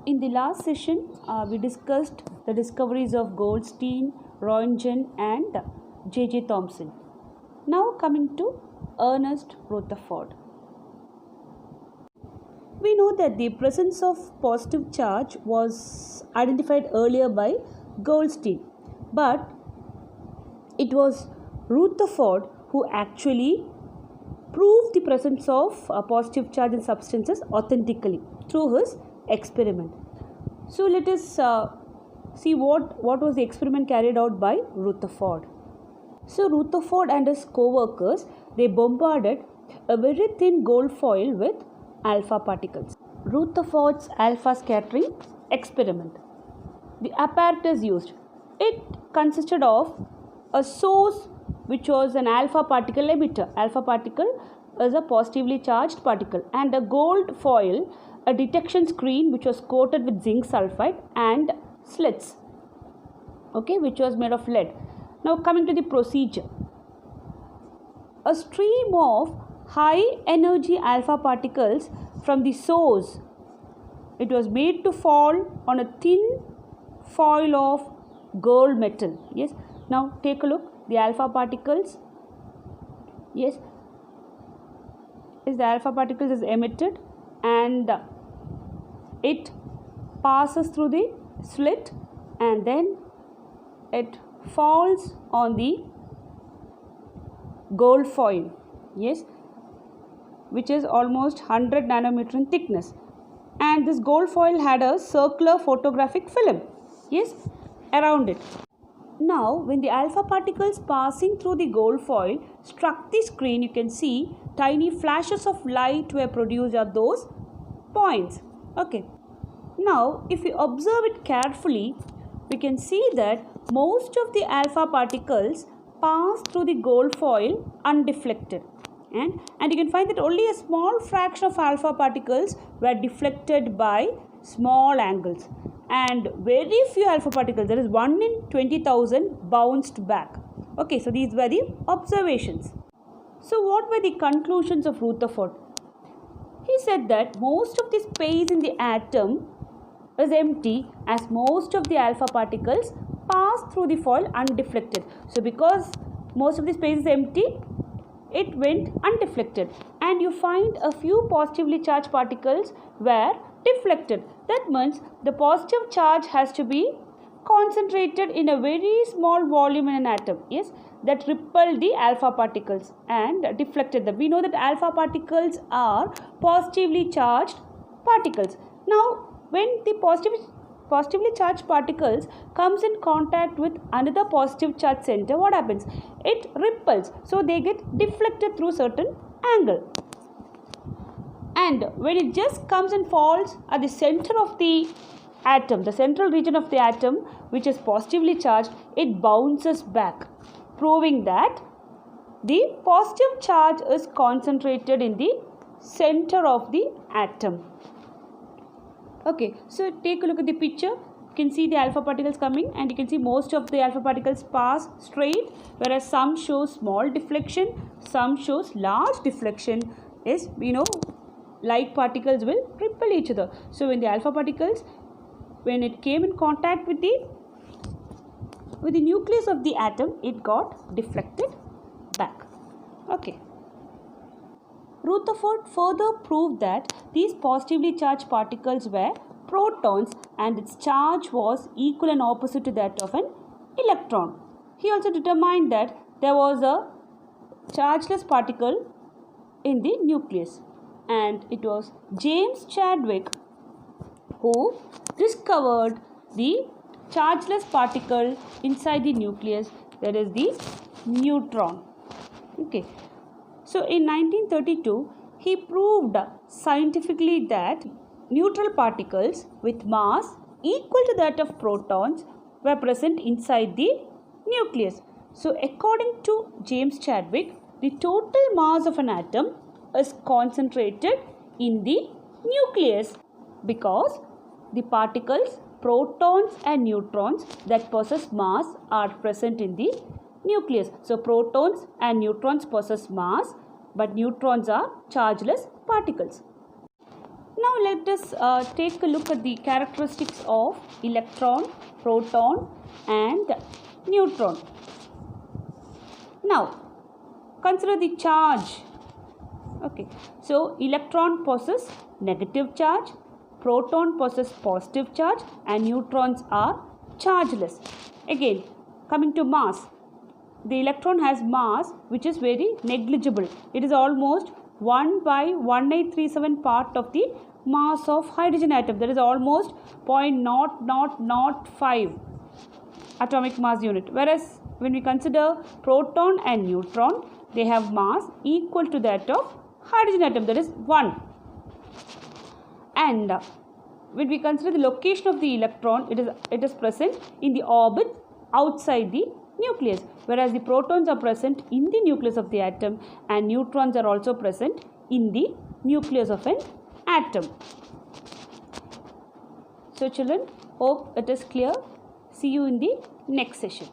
In the last session, we discussed the discoveries of Goldstein, Roentgen, and J.J. Thomson. Now coming to Ernest Rutherford. We know that the presence of positive charge was identified earlier by Goldstein, but it was Rutherford who actually proved the presence of positive charge in substances authentically through his experiment. So let us see what was the experiment carried out by Rutherford. So Rutherford and his co-workers, they bombarded a very thin gold foil with alpha particles. Rutherford's alpha scattering experiment. The apparatus used, it consisted of a source which was an alpha particle emitter. Alpha particle is a positively charged particle, and a gold foil, a detection screen which was coated with zinc sulfide, and slits, which was made of lead. Now coming to the procedure. A stream of high energy alpha particles from the source, it was made to fall on a thin foil of gold metal. Yes. Now take a look. The alpha particles, the alpha particles is emitted and it passes through the slit and then it falls on the gold foil, which is almost 100 nanometer in thickness, and this gold foil had a circular photographic film around it. Now when the alpha particles passing through the gold foil struck the screen, you can see tiny flashes of light were produced at those points. Now if we observe it carefully, we can see that most of the alpha particles pass through the gold foil undeflected, and you can find that only a small fraction of alpha particles were deflected by small angles, and very few alpha particles, that is 1 in 20,000, bounced back. So these were the observations. So what were the conclusions of Rutherford? He said that most of the space in the atom is empty, as most of the alpha particles pass through the foil undeflected. So because most of the space is empty, it went undeflected, and you find a few positively charged particles were deflected. That means the positive charge has to be concentrated in a very small volume in an atom, that repelled the alpha particles and deflected them. We know that alpha particles are positively charged particles. Now when the positively charged particles comes in contact with another positive charge center, what happens? It repels, so they get deflected through certain angle. And when it just comes and falls at the center of the atom, the central region of the atom, which is positively charged, it bounces back, proving that the positive charge is concentrated in the center of the atom. So take a look at the picture. You can see the alpha particles coming, and you can see most of the alpha particles pass straight, whereas some show small deflection, some shows large deflection. Light particles will repel each other. So when the alpha particles, when it came in contact with the nucleus of the atom, it got deflected back. Rutherford further proved that these positively charged particles were protons, and its charge was equal and opposite to that of an electron. He also determined that there was a chargeless particle in the nucleus, and it was James Chadwick who discovered the chargeless particle inside the nucleus, that is the neutron. So in 1932, he proved scientifically that neutral particles with mass equal to that of protons were present inside the nucleus. So according to James Chadwick, the total mass of an atom is concentrated in the nucleus because the particles, protons and neutrons that possess mass are present in the nucleus. So protons and neutrons possess mass, but neutrons are chargeless particles. Now let us take a look at the characteristics of electron, proton and neutron. Now consider the charge. Okay, so electron possess negative charge, proton possess positive charge and neutrons are chargeless. Again, coming to mass, the electron has mass which is very negligible. It is almost 1 by 1837 part of the mass of hydrogen atom. That is almost 0.0005 atomic mass unit. Whereas when we consider proton and neutron, they have mass equal to that of hydrogen atom, that is 1. And when we consider the location of the electron, it is present in the orbit outside the nucleus, whereas the protons are present in the nucleus of the atom and neutrons are also present in the nucleus of an atom. So children, hope it is clear. See you in the next session.